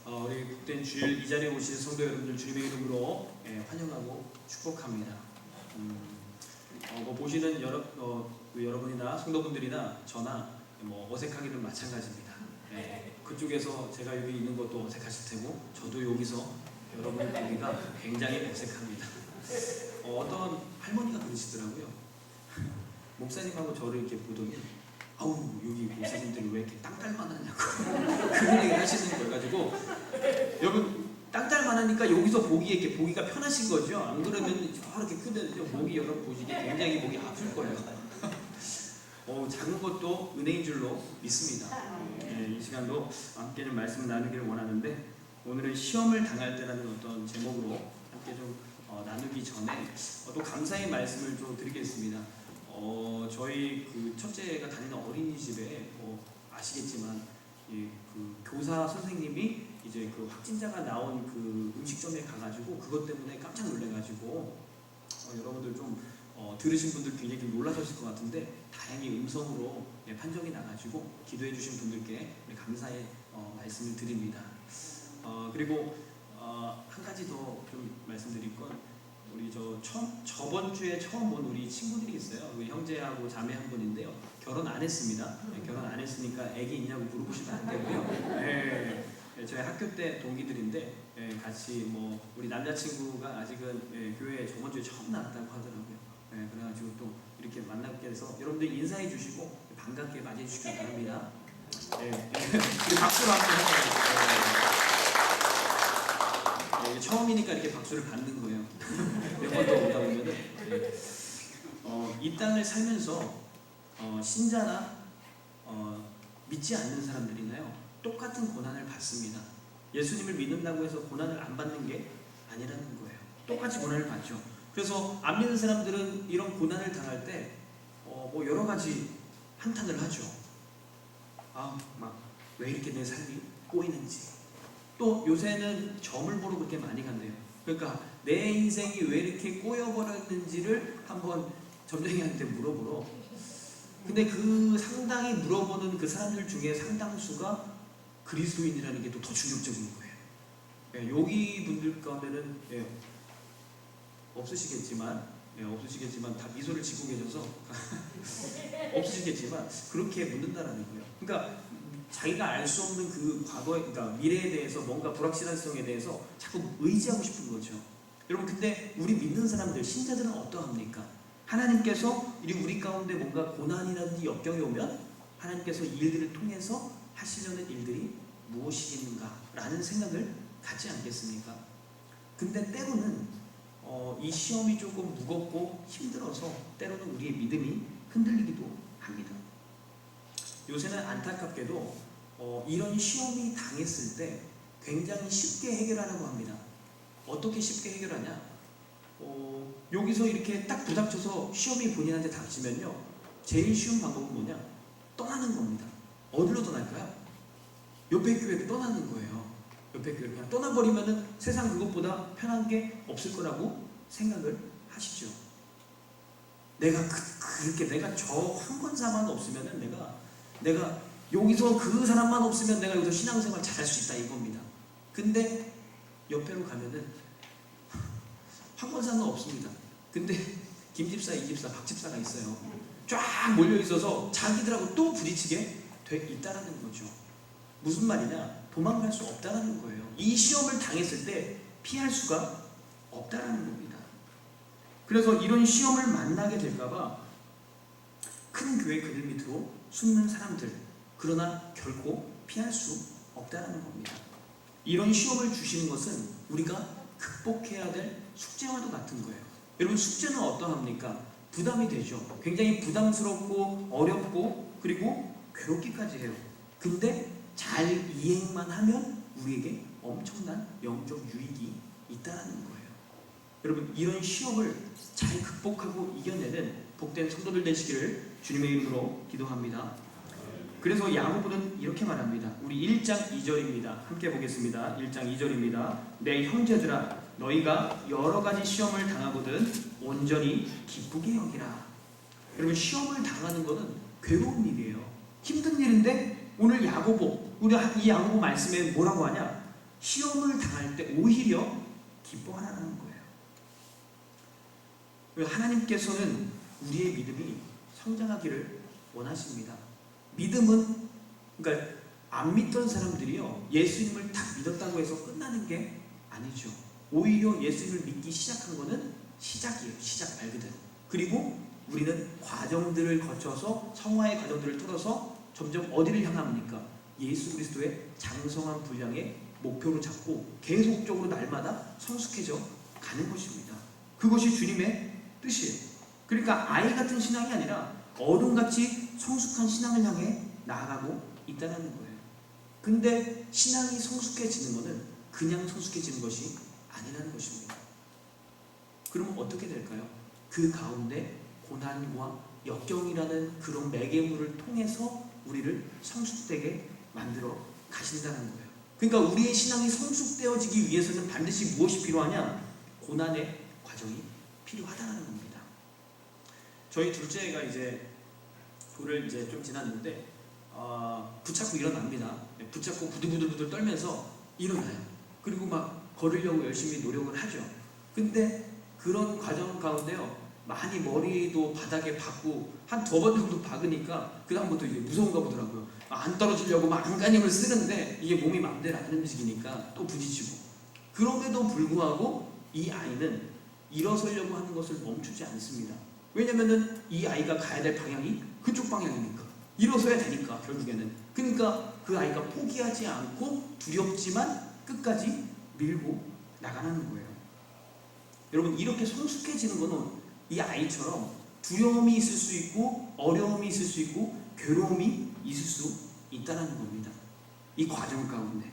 우리 복된 주일 이 자리에 오신 성도 여러분들 주님의 이름으로 환영하고 축복합니다. 보시는 여러분이나 성도분들이나 저나 어색하기는 마찬가지입니다. 그쪽에서 제가 여기 있는 것도 어색하실 테고 저도 여기서 여러분 보기가 굉장히 어색합니다. 어떤 할머니가 그러시더라고요. 목사님하고 저를 이렇게 보더니 아우 여기 목사님들이 왜 이렇게 땅딸만하냐고 그런 얘기를 하시는 걸 가지고 여러분 땅딸만하니까 여기서 보기가 편하신 거죠. 안 그러면 저렇게 크면 목이 여러분 보시기에 굉장히 목이 아플 거예요. 작은 것도 은혜인 줄로 믿습니다. 이 시간도 함께 좀 말씀을 나누기를 원하는데 오늘은 시험을 당할 때라는 어떤 제목으로 함께 좀 나누기 전에 또 감사의 말씀을 좀 드리겠습니다. 저희 그 첫째가 다니는 어린이집에 아시겠지만 그 교사 선생님이 이제 그 확진자가 나온 그 음식점에 가가지고 그것 때문에 깜짝 놀래가지고 여러분들 좀 들으신 분들 굉장히 좀 놀라셨을 것 같은데 다행히 음성으로 판정이 나가지고 기도해 주신 분들께 감사의 말씀을 드립니다. 그리고 한 가지 더 좀 말씀드릴 건 우리 저번 주에 처음 본 우리 친구들이 있어요. 우리 형제하고 자매 한 분인데요. 결혼 안 했습니다. 결혼 안 했으니까 애기 있냐고 물어보시면 안 되고요. 저희 학교 때 동기들인데 같이 우리 남자친구가 아직은 교회에 저번 주에 처음 나왔다고 하더라고요. 그래가지고 또 이렇게 만나게 돼서 여러분들 인사해 주시고 반갑게 맞이해 주시기 바랍니다. 박수로 한번 해주세요. 처음이니까 이렇게 박수를 받는 거예요. 몇 번 더 오다 보면은 이 땅을 살면서 신자나 믿지 않는 사람들이나요 똑같은 고난을 받습니다. 예수님을 믿는다고 해서 고난을 안 받는 게 아니라는 거예요. 똑같이 고난을 받죠. 그래서 안 믿는 사람들은 이런 고난을 당할 때 여러 가지 한탄을 하죠. 왜 이렇게 내 삶이 꼬이는지. 또 요새는 점을 보러 그렇게 많이 간대요. 그러니까 내 인생이 왜 이렇게 꼬여버렸는지를 한번 점쟁이한테 물어보러. 근데 그 상당히 물어보는 그 사람들 중에 상당수가 그리스도인이라는 게 또 더 충격적인 거예요. 여기 분들 가운데는 없으시겠지만 다 미소를 짓고 계셔서 없으시겠지만 그렇게 묻는다라는 거예요. 그러니까 자기가 알 수 없는 그 과거에, 그러니까 미래에 대해서 뭔가 불확실성에 대해서 자꾸 의지하고 싶은 거죠. 여러분, 근데 우리 믿는 사람들, 신자들은 어떠합니까? 하나님께서 우리 가운데 뭔가 고난이라든지 역경이 오면 하나님께서 이 일들을 통해서 하시려는 일들이 무엇이겠는가라는 생각을 갖지 않겠습니까? 근데 때로는 이 시험이 조금 무겁고 힘들어서 때로는 우리의 믿음이 흔들리기도 합니다. 요새는 안타깝게도 이런 시험이 당했을 때 굉장히 쉽게 해결하려고 합니다. 어떻게 쉽게 해결하냐? 여기서 이렇게 딱 부닥쳐서 시험이 본인한테 닥치면요, 제일 쉬운 방법은 뭐냐? 떠나는 겁니다. 어디로 떠날까요? 옆에 교회로 떠나는 거예요. 옆에 교회로 그냥 떠나버리면은 세상 그것보다 편한 게 없을 거라고 생각을 하시죠. 내가 내가 저 한 권사만 없으면은 내가 여기서 그 사람만 없으면 내가 여기서 신앙생활 잘할 수 있다 이겁니다. 근데 옆에로 가면은 황권사는 없습니다. 근데 김집사, 이집사, 박집사가 있어요. 쫙 몰려 있어서 자기들하고 또 부딪히게 돼 있다라는 거죠. 무슨 말이냐? 도망갈 수 없다라는 거예요. 이 시험을 당했을 때 피할 수가 없다라는 겁니다. 그래서 이런 시험을 만나게 될까봐 큰 교회 그늘 밑으로 숨는 사람들, 그러나 결코 피할 수 없다는 겁니다. 이런 시험을 주시는 것은 우리가 극복해야 될 숙제와도 같은 거예요. 여러분, 숙제는 어떠합니까? 부담이 되죠. 굉장히 부담스럽고 어렵고 그리고 괴롭기까지 해요. 근데 잘 이행만 하면 우리에게 엄청난 영적 유익이 있다는 거예요. 여러분, 이런 시험을 잘 극복하고 이겨내는 복된 성도들 되시기를 주님의 이름으로 기도합니다. 그래서 야고보는 이렇게 말합니다. 우리 1장 2절입니다. 함께 보겠습니다. 1장 2절입니다. 내 형제들아, 너희가 여러 가지 시험을 당하거든 온전히 기쁘게 여기라. 여러분, 시험을 당하는 것은 괴로운 일이에요. 힘든 일인데 오늘 야고보, 우리 이 야고보 말씀에 뭐라고 하냐? 시험을 당할 때 오히려 기뻐하라는 거예요. 하나님께서는 우리의 믿음이 성장하기를 원하십니다. 믿음은, 그러니까 안 믿던 사람들이요, 예수님을 다 믿었다고 해서 끝나는 게 아니죠. 오히려 예수님을 믿기 시작한 거는 시작이에요. 시작 말 그대로. 그리고 우리는 과정들을 거쳐서, 성화의 과정들을 뚫어서 점점 어디를 향합니까? 예수 그리스도의 장성한 분량의 목표로 잡고 계속적으로 날마다 성숙해져 가는 것입니다. 그것이 주님의 뜻이에요. 그러니까 아이 같은 신앙이 아니라 어른같이 성숙한 신앙을 향해 나아가고 있다는 거예요. 근데 신앙이 성숙해지는 것은 그냥 성숙해지는 것이 아니라는 것입니다. 그러면 어떻게 될까요? 그 가운데 고난과 역경이라는 그런 매개물을 통해서 우리를 성숙되게 만들어 가신다는 거예요. 그러니까 우리의 신앙이 성숙되어지기 위해서는 반드시 무엇이 필요하냐? 고난의 과정이 필요하다는 겁니다. 저희 둘째가 이제 돌을 이제 좀 지났는데 붙잡고 일어납니다. 붙잡고 부들부들 떨면서 일어나요. 그리고 막 걸으려고 열심히 노력을 하죠. 근데 그런 과정 가운데요, 많이 머리도 바닥에 박고 한 2번 정도 박으니까 그 다음부터 이게 무서운가 보더라고요. 안 떨어지려고 막 안간힘을 쓰는데 이게 몸이 마음대로 안 움직이니까 또 부딪히고. 그럼에도 불구하고 이 아이는 일어서려고 하는 것을 멈추지 않습니다. 왜냐면은 이 아이가 가야 될 방향이 그쪽 방향이니까, 일어서야 되니까 결국에는. 그러니까 그 아이가 포기하지 않고 두렵지만 끝까지 밀고 나가는 거예요. 여러분, 이렇게 성숙해지는 거는 이 아이처럼 두려움이 있을 수 있고 어려움이 있을 수 있고 괴로움이 있을 수 있다는 겁니다. 이 과정 가운데.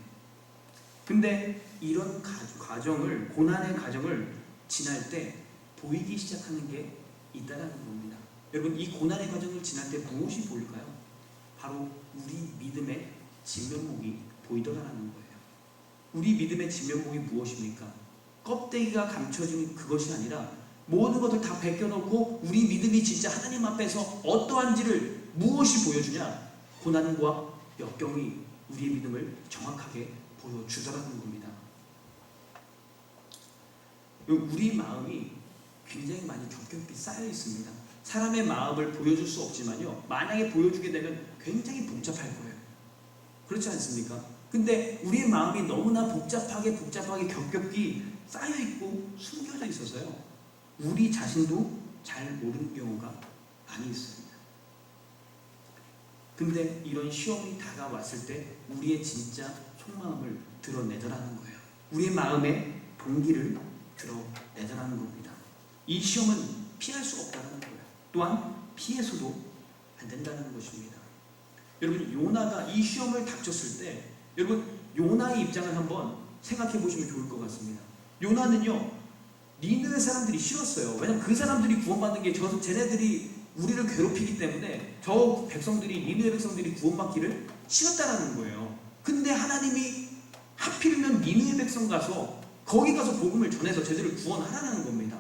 근데 이런 과정을, 고난의 과정을 지날 때 보이기 시작하는 게 있다는 겁니다. 여러분, 이 고난의 과정을 지날 때 무엇이 보일까요? 바로 우리 믿음의 진면목이 보이더라는 거예요. 우리 믿음의 진면목이 무엇입니까? 껍데기가 감춰진 그것이 아니라 모든 것을 다 벗겨놓고 우리 믿음이 진짜 하나님 앞에서 어떠한지를 무엇이 보여주냐? 고난과 역경이 우리의 믿음을 정확하게 보여주더라는 겁니다. 우리 마음이 굉장히 많이 겹겹이 쌓여 있습니다. 사람의 마음을 보여줄 수 없지만요, 만약에 보여주게 되면 굉장히 복잡할 거예요. 그렇지 않습니까? 근데 우리의 마음이 너무나 복잡하게 겹겹이 쌓여있고 숨겨져 있어서요, 우리 자신도 잘 모르는 경우가 많이 있습니다. 근데 이런 시험이 다가왔을 때 우리의 진짜 속마음을 드러내더라는 거예요. 우리의 마음의 동기를 드러내더라는 겁니다. 이 시험은 피할 수 없다는 거예요. 또한 피해서도 안 된다는 것입니다. 여러분, 요나가 이 시험을 닥쳤을 때, 여러분, 요나의 입장을 한번 생각해 보시면 좋을 것 같습니다. 요나는요, 니느웨 사람들이 싫었어요. 왜냐면 그 사람들이 구원받는 게 쟤네들이 우리를 괴롭히기 때문에 저 백성들이, 니느웨 백성들이 구원받기를 싫었다라는 거예요. 근데 하나님이 하필이면 니느웨 백성 가서 거기 가서 복음을 전해서 쟤들을 구원하라는 겁니다.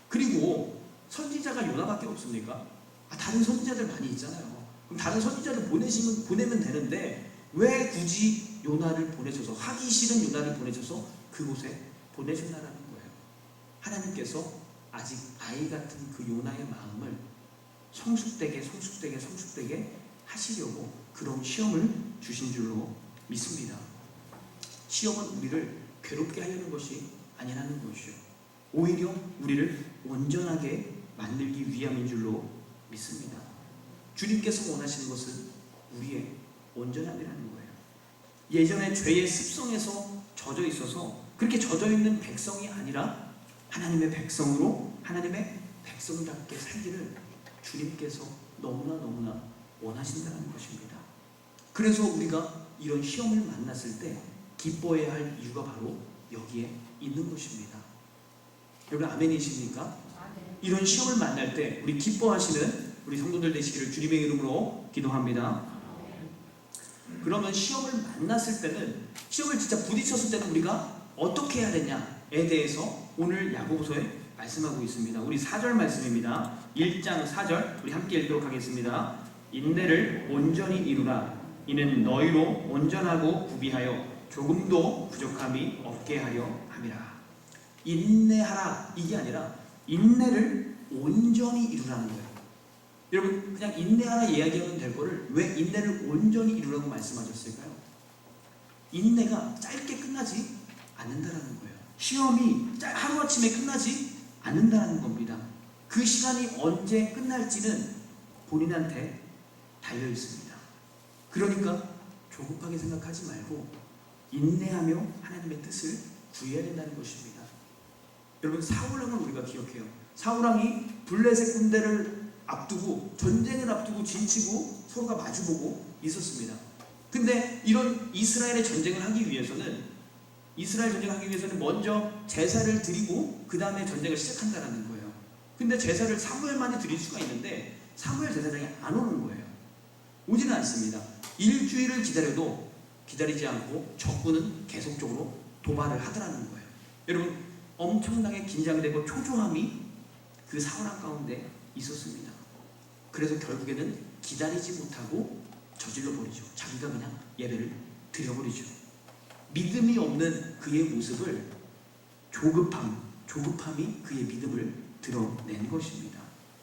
그리고 선지자가 요나밖에 없습니까? 다른 선지자들 많이 있잖아요. 그럼 다른 선지자를 보내면 되는데 왜 굳이 요나를 보내셔서, 하기 싫은 요나를 보내셔서 그곳에 보내셨나라는 거예요. 하나님께서 아직 아이 같은 그 요나의 마음을 성숙되게 하시려고 그런 시험을 주신 줄로 믿습니다. 시험은 우리를 괴롭게 하려는 것이 아니라는 것이요, 오히려 우리를 온전하게 만들기 위함인 줄로 믿습니다. 주님께서 원하시는 것은 우리의 온전함이라는 거예요. 예전에 죄의 습성에서 젖어 있어서 그렇게 젖어 있는 백성이 아니라 하나님의 백성으로, 하나님의 백성답게 살기를 주님께서 너무나 원하신다는 것입니다. 그래서 우리가 이런 시험을 만났을 때 기뻐해야 할 이유가 바로 여기에 있는 것입니다. 여러분, 아멘이십니까? 이런 시험을 만날 때 우리 기뻐하시는 우리 성도들 되시기를 주님의 이름으로 기도합니다. 그러면 시험을 만났을 때는, 시험을 진짜 부딪혔을 때는 우리가 어떻게 해야 되냐에 대해서 오늘 야고보서에 말씀하고 있습니다. 우리 4절 말씀입니다. 1장 4절 우리 함께 읽도록 하겠습니다. 인내를 온전히 이루라. 이는 너희로 온전하고 구비하여 조금도 부족함이 없게 하려 함이라. 인내하라 이게 아니라 인내를 온전히 이루라는 거예요. 여러분 그냥 인내하라 이야기하면 될 거를 왜 인내를 온전히 이루라고 말씀하셨을까요? 인내가 짧게 끝나지 않는다라는 거예요. 시험이 하루아침에 끝나지 않는다는 겁니다. 그 시간이 언제 끝날지는 본인한테 달려 있습니다. 그러니까 조급하게 생각하지 말고 인내하며 하나님의 뜻을 구해야 된다는 것입니다. 여러분 사울왕을 우리가 기억해요. 사울왕이 블레셋 군대를 앞두고 전쟁을 앞두고 진치고 서로가 마주보고 있었습니다. 근데 이런 이스라엘 전쟁을 하기 위해서는 먼저 제사를 드리고 그 다음에 전쟁을 시작한다는 거예요. 근데 제사를 사무엘만이 드릴 수가 있는데 사무엘 제사장이 안 오는 거예요. 오지는 않습니다. 일주일을 기다려도 기다리지 않고 적군은 계속적으로 도발을 하더라는 거예요. 여러분 엄청나게 긴장되고 초조함이 그 사울왕 가운데 있었습니다. 그래서 결국에는 기다리지 못하고 저질러 버리죠. 자기가 그냥 예배를 드려버리죠. 믿음이 없는 그의 모습을 조급함이 그의 믿음을 드러낸 것입니다.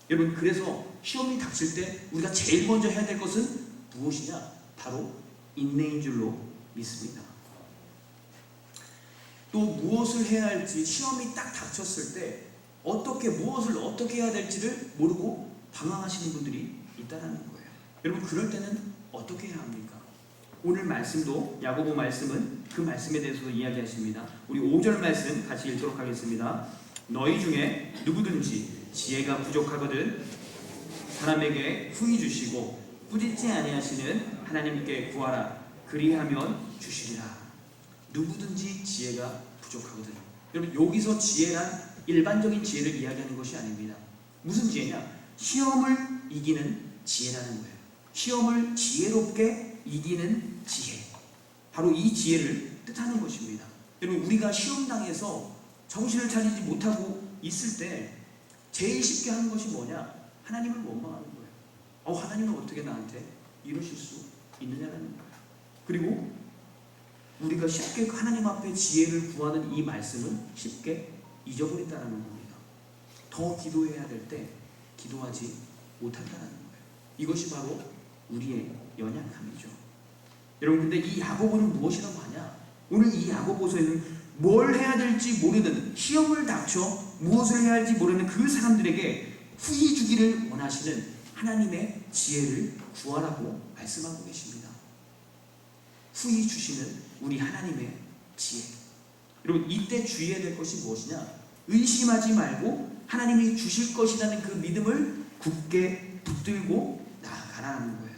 여러분 그래서 시험이 닥칠 때 우리가 제일 먼저 해야 될 것은 무엇이냐? 바로 인내인 줄로 믿습니다. 또 무엇을 해야 할지 시험이 딱 닥쳤을 때 무엇을 어떻게 해야 될지를 모르고 방황하시는 분들이 있다는 거예요. 여러분 그럴 때는 어떻게 해야 합니까? 오늘 말씀도 야고보 말씀은 그 말씀에 대해서도 이야기하십니다. 우리 5절 말씀 같이 읽도록 하겠습니다. 너희 중에 누구든지 지혜가 부족하거든 사람에게 후히 주시고 꾸짖지 아니하시는 하나님께 구하라. 그리하면 주시리라. 누구든지 지혜가 부족하거든. 여러분 여기서 지혜란 일반적인 지혜를 이야기하는 것이 아닙니다. 무슨 지혜냐? 시험을 이기는 지혜라는 거예요. 시험을 지혜롭게 이기는 지혜. 바로 이 지혜를 뜻하는 것입니다. 여러분 우리가 시험당해서 정신을 차리지 못하고 있을 때 제일 쉽게 하는 것이 뭐냐? 하나님을 원망하는 거예요. 하나님은 어떻게 나한테 이러실 수 있느냐라는 거예요. 그리고 우리가 쉽게 하나님 앞에 지혜를 구하는 이 말씀은 쉽게 잊어버린다는 겁니다. 더 기도해야 될 때 기도하지 못한다는 거예요. 이것이 바로 우리의 연약함이죠. 여러분 근데 이 야고보는 무엇이라고 하냐? 오늘 이 야고보서에는 뭘 해야 될지 모르는, 시험을 닥쳐 무엇을 해야 할지 모르는 그 사람들에게 후히 주기를 원하시는 하나님의 지혜를 구하라고 말씀하고 계십니다. 후히 주시는 우리 하나님의 지혜. 여러분 이때 주의해야 될 것이 무엇이냐? 의심하지 말고 하나님이 주실 것이라는 그 믿음을 굳게 붙들고 나아가라는 거예요.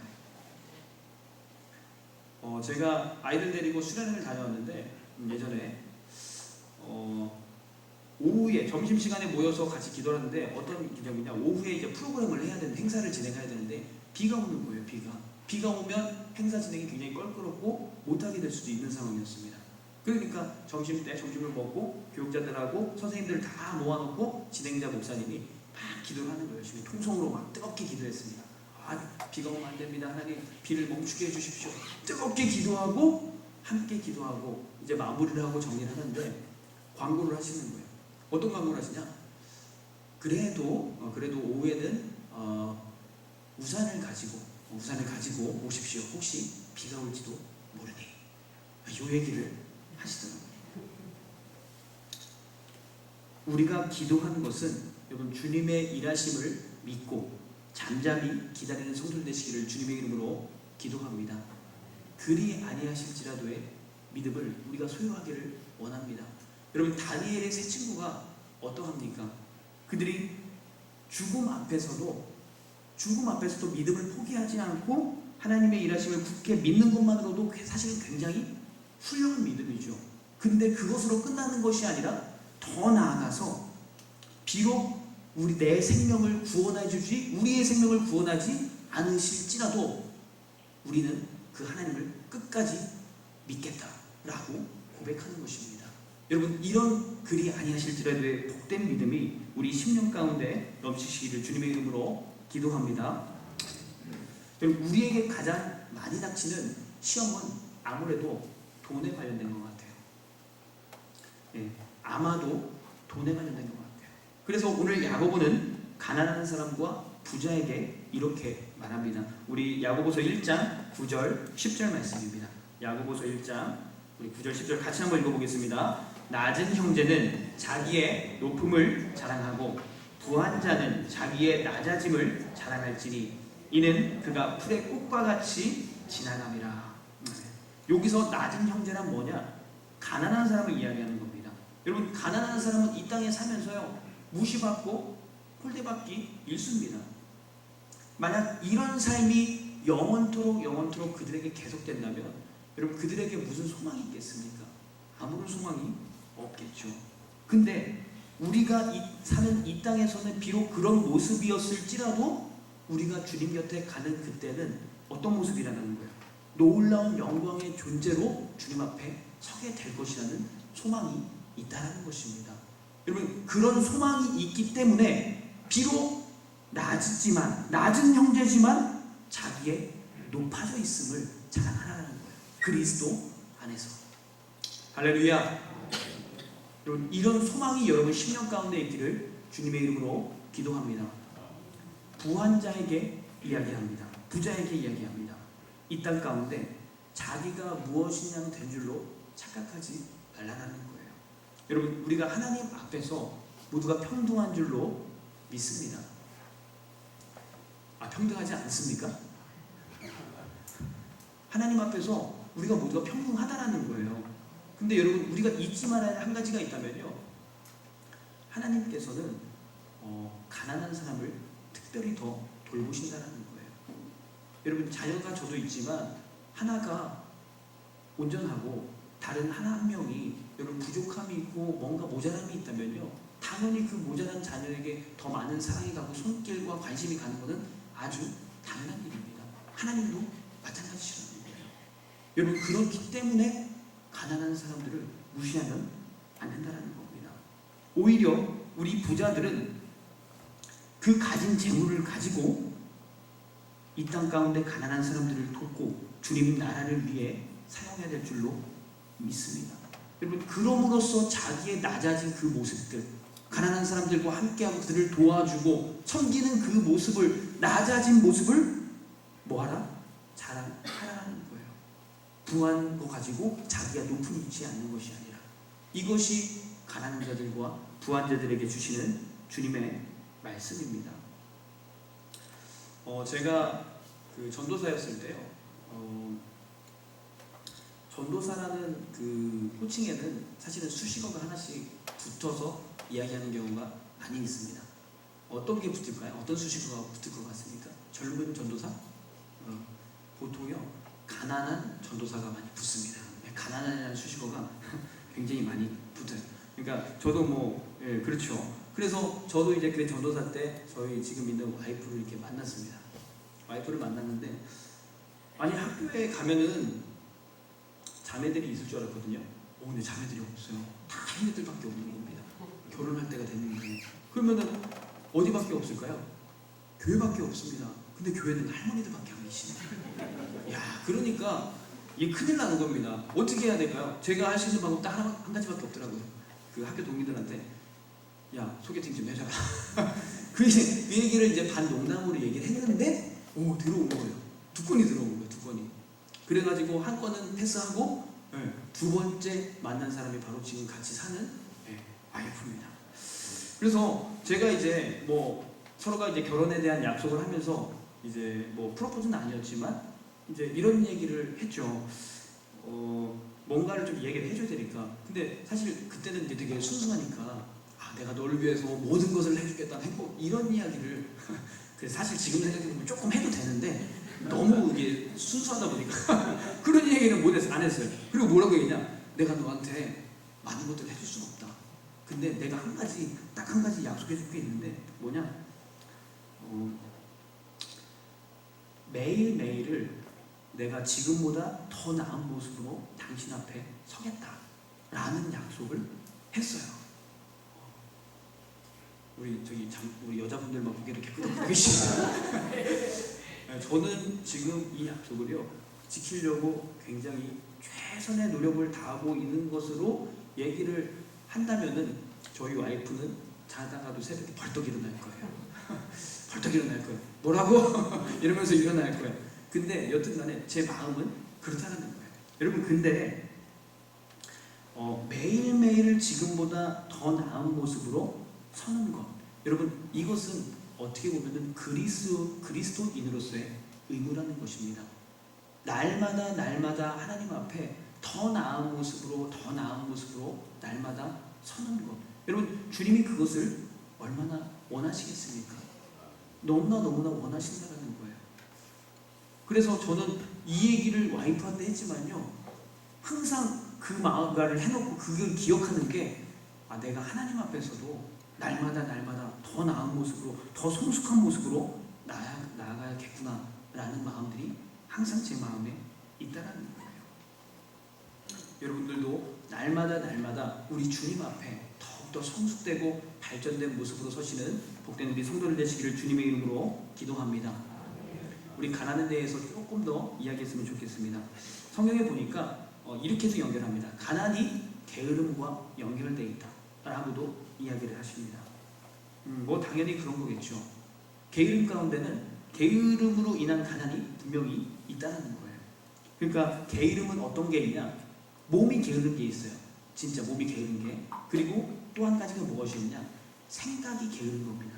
제가 아이들 데리고 수련회를 다녀왔는데 예전에 오후에 점심시간에 모여서 같이 기도를 하는데 어떤 기념이냐, 오후에 이제 프로그램을 해야 되는, 행사를 진행해야 되는데 비가 오는 거예요. 비가 오면 행사 진행이 굉장히 껄끄럽고 못하게 될 수도 있는 상황이었습니다. 그러니까 점심 때 점심을 먹고 교육자들하고 선생님들 다 모아놓고 진행자 목사님이 막 기도를 하는 거예요. 열심히 통성으로 막 뜨겁게 기도했습니다. 비가 오면 안 됩니다. 하나님 비를 멈추게 해주십시오. 뜨겁게 기도하고 함께 기도하고 이제 마무리를 하고 정리를 하는데 광고를 하시는 거예요. 어떤 광고를 하시냐? 그래도 오후에는 우산을 가지고 오십시오. 혹시 비가 올지도 모르니. 이 얘기를 하시더라고요. 우리가 기도하는 것은 여러분 주님의 일하심을 믿고 잠잠히 기다리는 성도들 되시기를 주님의 이름으로 기도합니다. 그리 아니하실지라도의 믿음을 우리가 소유하기를 원합니다. 여러분 다니엘의 세 친구가 어떠합니까? 그들이 죽음 앞에서도 믿음을 포기하지 않고 하나님의 일하심을 굳게 믿는 것만으로도 사실은 굉장히 훌륭한 믿음이죠. 근데 그것으로 끝나는 것이 아니라 더 나아가서 비록 우리의 생명을 구원하지 않으실지라도 우리는 그 하나님을 끝까지 믿겠다라고 고백하는 것입니다. 여러분 이런 그리 아니하실지라도의 복된 믿음이 우리 10년 가운데 넘치시기를 주님의 이름으로 기도합니다. 여러분 우리에게 가장 많이 닥치는 시험은 아무래도 돈에 관련된 것 같아요. 예, 아마도 돈에 관련된 것 같아요. 그래서 오늘 야고보는 가난한 사람과 부자에게 이렇게 말합니다. 우리 야고보서 1장 9절 10절 말씀입니다. 야고보서 1장 우리 9절 10절 같이 한번 읽어보겠습니다. 낮은 형제는 자기의 높음을 자랑하고 부한 자는 자기의 낮아짐을 자랑할지니 이는 그가 풀의 꽃과 같이 지나감이라. 여기서 낮은 형제란 뭐냐? 가난한 사람을 이야기하는 겁니다. 여러분, 가난한 사람은 이 땅에 살면서요 무시받고 홀대받기 일쑤입니다. 만약 이런 삶이 영원토록 그들에게 계속된다면 여러분, 그들에게 무슨 소망이 있겠습니까? 아무런 소망이 없겠죠. 근데 우리가 사는 이 땅에서는 비록 그런 모습이었을지라도 우리가 주님 곁에 가는 그때는 어떤 모습이라는 거예요? 놀라운 영광의 존재로 주님 앞에 서게 될 것이라는 소망이 있다는 것입니다. 여러분, 그런 소망이 있기 때문에 비록 낮은 형제지만 자기의 높아져 있음을 자랑하라는 거예요. 그리스도 안에서. 할렐루야. 여러분, 이런 소망이 여러분 심령 가운데 있기를 주님의 이름으로 기도합니다. 부한 자에게 이야기합니다. 부자에게 이야기합니다. 이 땅 가운데 자기가 무엇이냐 된 줄로 착각하지 말라는 거예요. 여러분, 우리가 하나님 앞에서 모두가 평등한 줄로 믿습니다. 평등하지 않습니까? 하나님 앞에서 우리가 모두가 평등하다라는 거예요. 근데 여러분, 우리가 잊지 말아야 할 한 가지가 있다면요, 하나님께서는 가난한 사람을 특별히 더 돌보신다라는 거예요. 여러분, 자녀가 저도 있지만 하나가 온전하고 다른 하나 한 명이 여러분 부족함이 있고 뭔가 모자람이 있다면요, 당연히 그 모자란 자녀에게 더 많은 사랑이 가고 손길과 관심이 가는 것은 아주 당연한 일입니다. 하나님도 마찬가지시라는 거예요. 여러분, 그렇기 때문에 가난한 사람들을 무시하면 안 된다는 겁니다. 오히려 우리 부자들은 그 가진 재물을 가지고 이 땅 가운데 가난한 사람들을 돕고 주님 나라를 위해 사용해야 될 줄로 믿습니다. 여러분, 그럼으로써 자기의 낮아진 그 모습들, 가난한 사람들과 함께하고 그들을 도와주고 섬기는 그 모습을, 낮아진 모습을 뭐하라? 자랑하라는 거예요. 부한 거 가지고 자기가 높은 위치에 앉는 것이 아니라, 이것이 가난한 자들과 부한 자들에게 주시는 주님의 말씀입니다. 제가 그 전도사였을 때요, 전도사라는 그 호칭에는 사실은 수식어가 하나씩 붙어서 이야기하는 경우가 많이 있습니다. 어떤 게 붙을까요? 어떤 수식어가 붙을 것 같습니까? 젊은 전도사? 보통요, 가난한 전도사가 많이 붙습니다. 가난하다는 수식어가 굉장히 많이 붙어요. 그러니까 저도 그렇죠. 그래서 저도 이제 그 전도사 때 저희 지금 있는 와이프를 이렇게 만났습니다. 와이프를 만났는데, 아니 학교에 가면은 자매들이 있을 줄 알았거든요. 근데 자매들이 없어요. 다 형제들밖에 없는 겁니다. 결혼할 때가 됐는데. 그러면은 어디밖에 없을까요? 교회밖에 없습니다. 근데 교회는 할머니들밖에 안 계시네요. 그러니까 이게 큰일 나는 겁니다. 어떻게 해야 될까요? 제가 할 수 있는 방법 딱 한 가지밖에 없더라고요. 그 학교 동기들한테 소개팅 좀 해줘라. 그 얘기를 이제 반농담으로 얘기를 했는데 들어온 거예요. 두 건이 들어온 거예요. 두 건이. 그래가지고 한 건은 패스하고 두 번째 만난 사람이 바로 지금 같이 사는 와이프입니다. 그래서 제가 이제 서로가 이제 결혼에 대한 약속을 하면서 이제 프로포즈는 아니었지만 이제 이런 얘기를 했죠. 뭔가를 좀 얘기를 해줘야 되니까. 근데 사실 그때는 이제 되게 순수하니까 내가 너를 위해서 모든 것을 해주겠다는 행복, 이런 이야기를 사실 지금 생각해보면 조금 해도 되는데 너무 이게 순수하다 보니까 그런 얘기는 안 했어요. 그리고 뭐라고 얘기냐, 내가 너한테 많은 것들을 해줄 수는 없다. 근데 내가 딱 한 가지 약속해줄 게 있는데 뭐냐, 매일매일을 내가 지금보다 더 나은 모습으로 당신 앞에 서겠다라는 약속을 했어요. 우리 여자분들만 고개를 이렇게 끄덕이고 계시네요. 저는 지금 이 약속을요 지키려고 굉장히 최선의 노력을 다하고 있는 것으로 얘기를 한다면은 저희 와이프는 자다가도 새벽에 벌떡 일어날 거예요. 벌떡 일어날 거예요. 뭐라고? 이러면서 일어날 거예요. 근데 여튼간에 제 마음은 그렇다는 거예요. 여러분, 근데 매일매일 지금보다 더 나은 모습으로 서는 것, 여러분, 이것은 어떻게 보면은 그리스도인으로서의 의무라는 것입니다. 날마다 하나님 앞에 더 나은 모습으로 날마다 서는 것. 여러분, 주님이 그것을 얼마나 원하시겠습니까? 너무나 원하신다는 거예요. 그래서 저는 이 얘기를 와이프한테 했지만요, 항상 그 마음가를 해놓고 그걸 기억하는 게, 내가 하나님 앞에서도 날마다 더 나은 모습으로, 더 성숙한 모습으로 나아가야겠구나 라는 마음들이 항상 제 마음에 있다라는 거예요. 여러분들도 날마다 우리 주님 앞에 더욱더 성숙되고 발전된 모습으로 서시는 복된 우리 성도들 되시기를 주님의 이름으로 기도합니다. 우리 가난에 대해서 조금 더 이야기했으면 좋겠습니다. 성경에 보니까 이렇게도 연결합니다. 가난이 게으름과 연결되어 있다 라고도 이야기를 하십니다. 당연히 그런 거겠죠. 게으름 가운데는 게으름으로 인한 가난이 분명히 있다는 거예요. 그러니까 게으름은 어떤 게 있냐, 몸이 게으른 게 있어요. 진짜 몸이 게으른 게. 그리고 또 한 가지가 무엇이냐, 생각이 게으른 겁니다.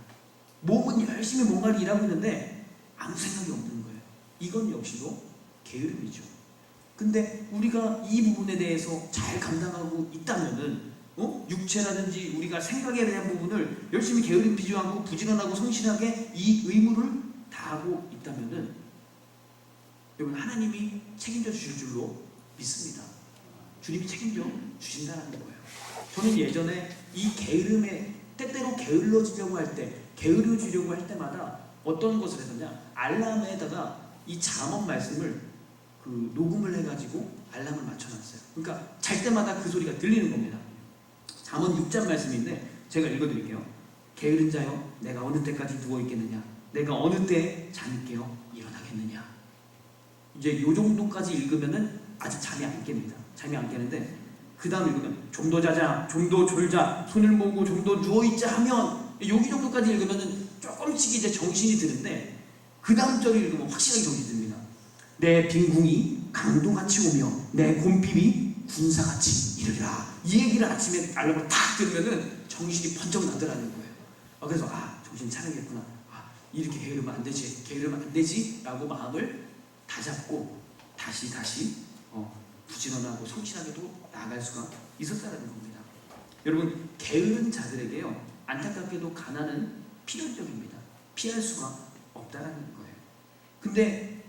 몸은 열심히 뭔가를 일하고 있는데 아무 생각이 없는 거예요. 이건 역시도 게으름이죠. 근데 우리가 이 부분에 대해서 잘 감당하고 있다면은, 육체라든지 우리가 생각에 대한 부분을 열심히 게으름 피지 않고 부지런하고 성실하게 이 의무를 다하고 있다면은, 여러분, 하나님이 책임져 주실 줄로 믿습니다. 주님이 책임져 주신다는 거예요. 저는 예전에 이 게으름에, 때때로 게을러지려고 할 때마다 어떤 것을 했었냐, 알람에다가 이 잠언 말씀을 녹음을 해가지고 알람을 맞춰놨어요. 그러니까 잘 때마다 그 소리가 들리는 겁니다. 잠언 6장 말씀인데 제가 읽어드릴게요. 게으른 자여, 내가 어느 때까지 누워있겠느냐, 내가 어느 때 잠이 깨어 일어나겠느냐. 이제 요 정도까지 읽으면은 아직 잠이 안 깹니다. 잠이 안 깨는데, 그 다음 읽으면 좀 더 자자, 좀 더 졸자, 손을 모으고 좀 더 누워있자 하면, 여기 정도까지 읽으면은 조금씩 이제 정신이 드는데, 그 다음 절을 읽으면 확실하게 정신이 듭니다. 내 빈궁이 강도같이 오며 내 곰핍이 군사같이 이르리라. 이 얘기를 아침에 알람을 탁 들으면은 정신이 번쩍 나더라는 거예요. 그래서 정신 차려야겠구나. 이렇게 게으르면 안 되지 라고 마음을 다잡고 다시 부지런하고 성실하게도 나아갈 수가 있었다는 겁니다. 여러분, 게으른 자들에게요, 안타깝게도 가난은 필연적입니다. 피할 수가 없다는 거예요. 근데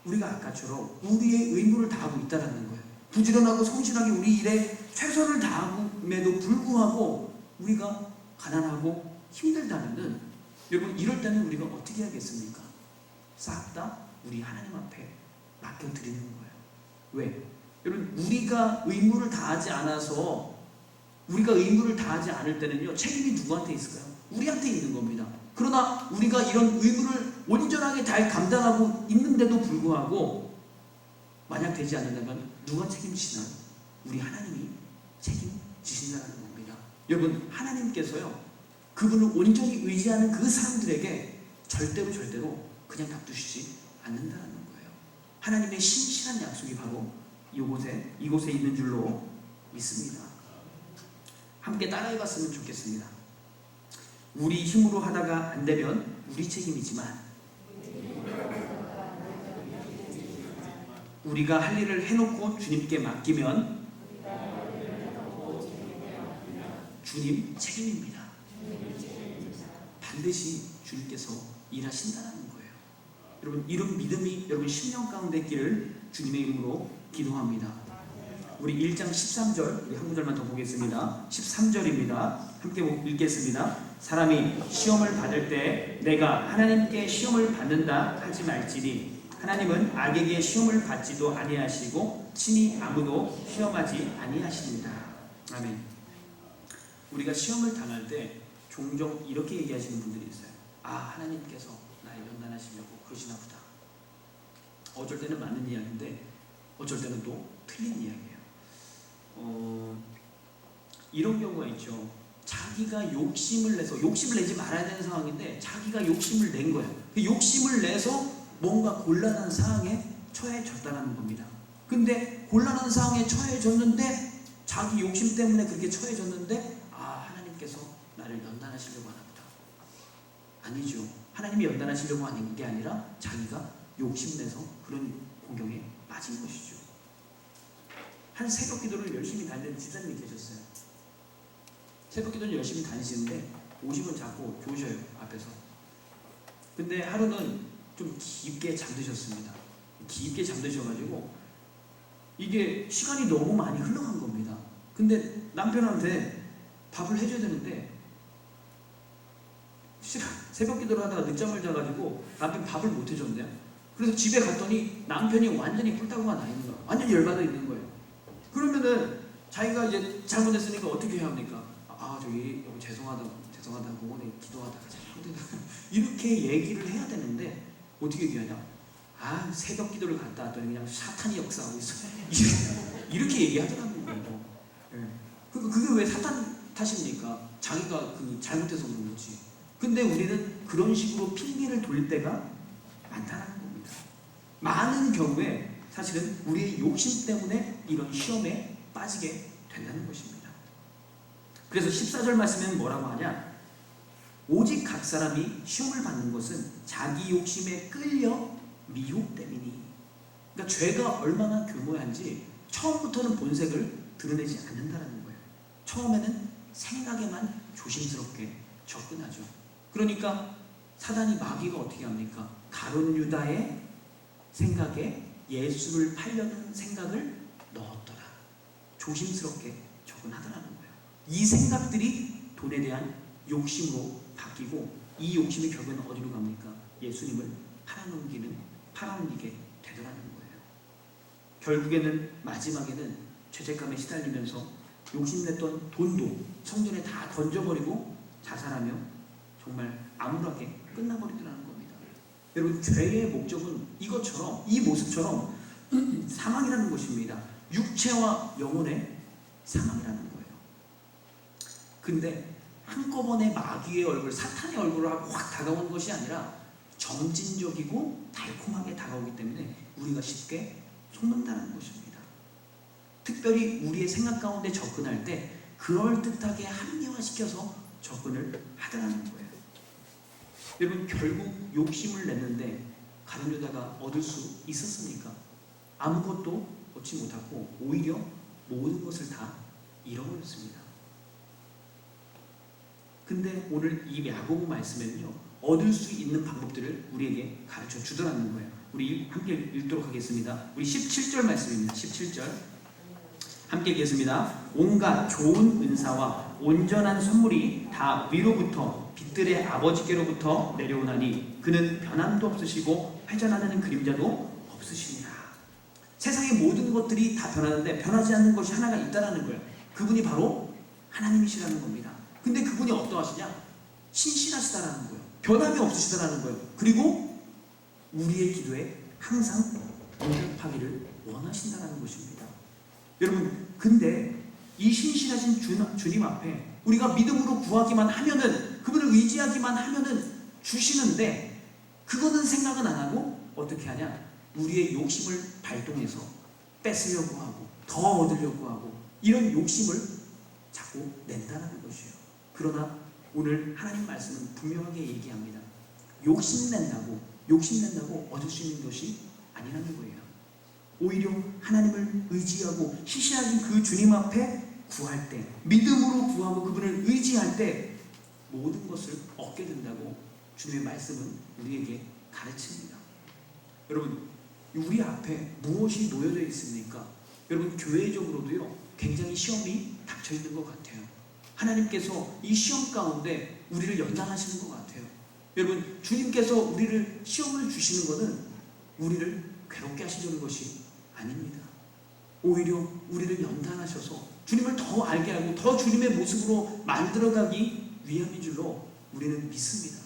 우리가 아까처럼 우리의 의무를 다하고 있다는 거예요. 부지런하고 성실하게 우리 일에 최선을 다함에도 불구하고 우리가 가난하고 힘들다면은, 여러분, 이럴 때는 우리가 어떻게 하겠습니까? 싹 다 우리 하나님 앞에 맡겨드리는 거예요. 왜? 여러분, 우리가 의무를 다하지 않을 때는요, 책임이 누구한테 있을까요? 우리한테 있는 겁니다. 그러나 우리가 이런 의무를 온전하게 잘 감당하고 있는데도 불구하고 만약 되지 않는다면 누가 책임지나? 우리 하나님이 책임지신다는 겁니다. 여러분, 하나님께서요, 그분을 온전히 의지하는 그 사람들에게 절대로 그냥 놔두시지 않는다는 거예요. 하나님의 신실한 약속이 바로 이곳에 있는 줄로 믿습니다. 함께 따라해봤으면 좋겠습니다. 우리 힘으로 하다가 안 되면 우리 책임이지만, 우리가 할 일을 해놓고 주님께 맡기면 주님 책임입니다. 반드시 주님께서 일하신다는 거예요. 여러분, 이런 믿음이 여러분 심령 가운데 있기를 주님의 이름으로 기도합니다. 우리 1장 13절, 우리 한 구절만 더 보겠습니다. 13절입니다. 함께 읽겠습니다. 사람이 시험을 받을 때 내가 하나님께 시험을 받는다 하지 말지니 하나님은 악에게 시험을 받지도 아니하시고 친히 아무도 시험하지 아니하십니다. 아멘. 우리가 시험을 당할 때 종종 이렇게 얘기하시는 분들이 있어요. 하나님께서 나를 연단하시려고 그러시나 보다. 어쩔 때는 맞는 이야기인데 어쩔 때는 또 틀린 이야기예요. 이런 경우가 있죠. 자기가 욕심을 내지 말아야 되는 상황인데 자기가 욕심을 낸 거예요. 그 욕심을 내서 뭔가 곤란한 상황에 처해졌다는 겁니다. 근데 곤란한 상황에 처해졌는데 자기 욕심 때문에 그렇게 처해졌는데 하나님께서 나를 연단하시려고 하나 보다. 아니죠. 하나님이 연단하시려고 하는 게 아니라 자기가 욕심내서 그런 공경에 빠진 것이죠. 한 새벽 기도를 열심히 다니는 집사님이 계셨어요. 새벽 기도를 열심히 다니시는데 50은 자꾸 교셔요, 앞에서. 근데 하루는 좀 깊게 잠드셨습니다. 깊게 잠드셔가지고 이게 시간이 너무 많이 흘러간 겁니다. 근데 남편한테 밥을 해줘야 되는데 새벽 기도를 하다가 늦잠을 자가지고 남편 밥을 못 해줬네요. 그래서 집에 갔더니 남편이 완전히 꿀따구가 나 있는 거예요. 완전히 열받아 있는 거예요. 그러면은 자기가 이제 잘못했으니까 어떻게 해야 합니까? 저기 죄송하다고 기도하다가 잘못했다 이렇게 얘기를 해야 되는데 어떻게 얘기하냐? 새벽 기도를 갔다 왔더니 그냥 사탄이 역사하고 있어. 이렇게 얘기하더라고요. 그게 왜 사탄 탓입니까? 자기가 잘못해서 그런 거지. 근데 우리는 그런 식으로 핑계를 돌릴 때가 많다는 겁니다. 많은 경우에 사실은 우리의 욕심 때문에 이런 시험에 빠지게 된다는 것입니다. 그래서 14절 말씀에는 뭐라고 하냐? 오직 각 사람이 시험을 받는 것은 자기 욕심에 끌려 미혹됨이니. 그러니까 죄가 얼마나 교묘한지 처음부터는 본색을 드러내지 않는다는 거예요. 처음에는 생각에만 조심스럽게 접근하죠. 그러니까 사단이 마귀가 어떻게 합니까? 가룟 유다의 생각에 예수를 팔려는 생각을 넣었더라. 조심스럽게 접근하더라는 거예요. 이 생각들이 돈에 대한 욕심으로 바뀌고 이 욕심이 결국에는 어디로 갑니까? 예수님을 팔아넘기게 되더라는 거예요. 결국에는 마지막에는 죄책감에 시달리면서 욕심냈던 돈도 성전에 다 던져버리고 자살하며 정말 암울하게 끝나버리더라는 겁니다. 여러분, 죄의 목적은 이 모습처럼 사망이라는 것입니다. 육체와 영혼의 사망이라는 거예요. 근데 한꺼번에 마귀의 얼굴, 사탄의 얼굴을 확 다가오는 것이 아니라 점진적이고 달콤하게 다가오기 때문에 우리가 쉽게 속는다는 것입니다. 특별히 우리의 생각 가운데 접근할 때 그럴듯하게 합리화시켜서 접근을 하더라는 거예요. 여러분, 결국 욕심을 냈는데 가룟 유다가 얻을 수 있었습니까? 아무것도 얻지 못하고 오히려 모든 것을 다 잃어버렸습니다. 근데 오늘 이 야고보 말씀에는요, 얻을 수 있는 방법들을 우리에게 가르쳐 주더라는 거예요. 우리 함께 읽도록 하겠습니다. 우리 17절 말씀입니다. 17절 함께 읽겠습니다. 온갖 좋은 은사와 온전한 선물이 다 위로부터 빛들의 아버지께로부터 내려오나니 그는 변함도 없으시고 회전하는 그림자도 없으시니라. 세상의 모든 것들이 다 변하는데 변하지 않는 것이 하나가 있다는 거예요. 그분이 바로 하나님이시라는 겁니다. 근데 그분이 어떠하시냐? 신실하시다라는 거예요. 변함이 없으시다라는 거예요. 그리고 우리의 기도에 항상 응답하기를 원하신다는 것입니다. 여러분, 근데 이 신실하신 주님 앞에 우리가 믿음으로 구하기만 하면은, 그분을 의지하기만 하면은 주시는데, 그거는 생각은 안 하고 어떻게 하냐? 우리의 욕심을 발동해서 뺏으려고 하고 더 얻으려고 하고 이런 욕심을 자꾸 낸다는 것이에요. 그러나 오늘 하나님 말씀은 분명하게 얘기합니다. 욕심낸다고 얻을 수 있는 것이 아니라는 거예요. 오히려 하나님을 의지하고 시시하신 그 주님 앞에 구할 때, 믿음으로 구하고 그분을 의지할 때 모든 것을 얻게 된다고 주님의 말씀은 우리에게 가르칩니다. 여러분, 우리 앞에 무엇이 놓여져 있습니까? 여러분, 교회적으로도요, 굉장히 시험이 닥쳐 있는 것 같아요. 하나님께서 이 시험 가운데 우리를 연단하시는 것 같아요. 여러분, 주님께서 우리를 시험을 주시는 것은 우리를 괴롭게 하시려는 것이 아닙니다. 오히려 우리를 연단하셔서 주님을 더 알게 하고 더 주님의 모습으로 만들어가기 위함인 줄로 우리는 믿습니다.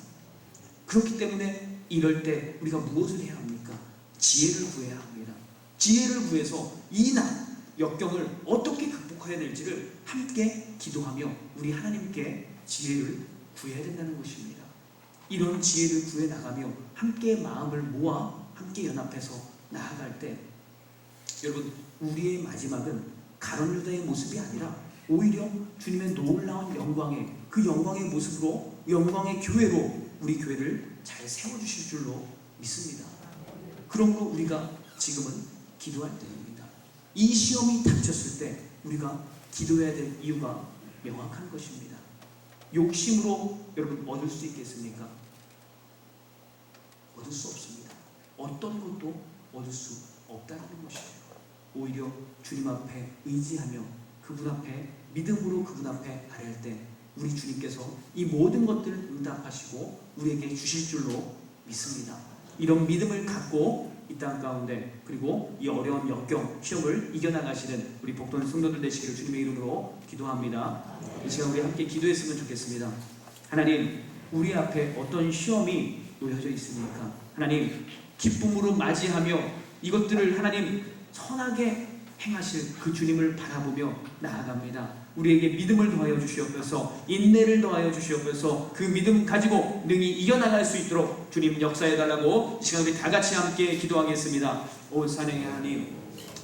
그렇기 때문에 이럴 때 우리가 무엇을 해야 합니까? 지혜를 구해야 합니다. 지혜를 구해서 이 날 역경을 어떻게 극복해야 될지를 함께 기도하며 우리 하나님께 지혜를 구해야 된다는 것입니다. 이런 지혜를 구해 나가며 함께 마음을 모아 함께 연합해서 나아갈 때 여러분 우리의 마지막은 가룟 유다의 모습이 아니라 오히려 주님의 놀라운 영광의 그 영광의 모습으로 영광의 교회로 우리 교회를 잘 세워주실 줄로 믿습니다. 그러므로 우리가 지금은 기도할 때입니다. 이 시험이 닥쳤을 때 우리가 기도해야 될 이유가 명확한 것입니다. 욕심으로 여러분 얻을 수 있겠습니까? 얻을 수 없습니다. 어떤 것도 얻을 수 없다는 것이에요. 오히려 주님 앞에 의지하며 그분 앞에 믿음으로 그분 앞에 아뢰할 때 우리 주님께서 이 모든 것들을 응답하시고 우리에게 주실 줄로 믿습니다. 이런 믿음을 갖고 이 땅 가운데 그리고 이 어려운 역경 시험을 이겨나가시는 우리 복도는 성도들 되시기를 주님의 이름으로 기도합니다. 이 시간 우리 함께 기도했으면 좋겠습니다. 하나님, 우리 앞에 어떤 시험이 놓여져 있습니까? 하나님, 기쁨으로 맞이하며 이것들을 하나님 선하게 행하실 그 주님을 바라보며 나아갑니다. 우리에게 믿음을 더하여 주시옵소서, 인내를 더하여 주시옵소서, 그 믿음 가지고 능히 이겨나갈 수 있도록 주님 역사해달라고 이 시간 우리 다 같이 함께 기도하겠습니다. 오 산행의 하나님,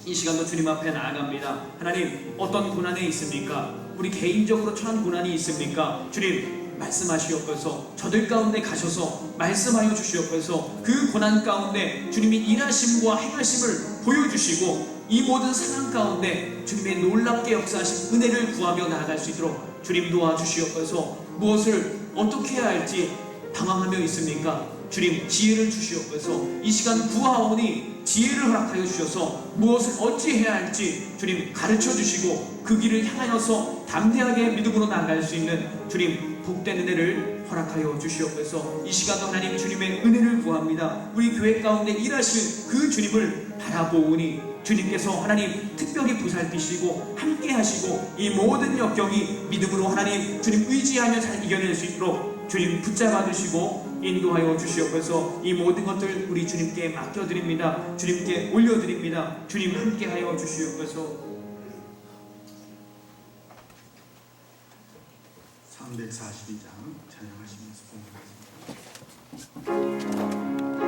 이 시간도 주님 앞에 나아갑니다. 하나님, 어떤 고난에 있습니까? 우리 개인적으로 처한 고난이 있습니까? 주님 말씀하시옵소서, 저들 가운데 가셔서 말씀하여 주시옵소서, 그 고난 가운데 주님이 일하심과 행하심을 보여주시고 이 모든 상황 가운데 주님의 놀랍게 역사하신 은혜를 구하며 나아갈 수 있도록 주님 도와주시옵소서. 무엇을 어떻게 해야 할지 당황하며 있습니까? 주님 지혜를 주시옵소서. 이 시간 구하오니 지혜를 허락하여 주셔서 무엇을 어찌해야 할지 주님 가르쳐 주시고 그 길을 향하여서 담대하게 믿음으로 나아갈 수 있는 주님 복된 은혜를 허락하여 주시옵소서. 이 시간도 하나님 주님의 은혜를 구합니다. 우리 교회 가운데 일하실 그 주님을 바라보오니 주님께서 하나님 특별히 보살피시고 함께 하시고 이 모든 역경이 믿음으로 하나님 주님 의지하며 잘 이겨낼 수 있도록 주님 붙잡아 주시고 인도하여 주시옵소서. 이 모든 것들 우리 주님께 맡겨드립니다. 주님께 올려드립니다. 주님 함께하여 주시옵소서. 342장 찬양하시면서 봉헌하겠습니다.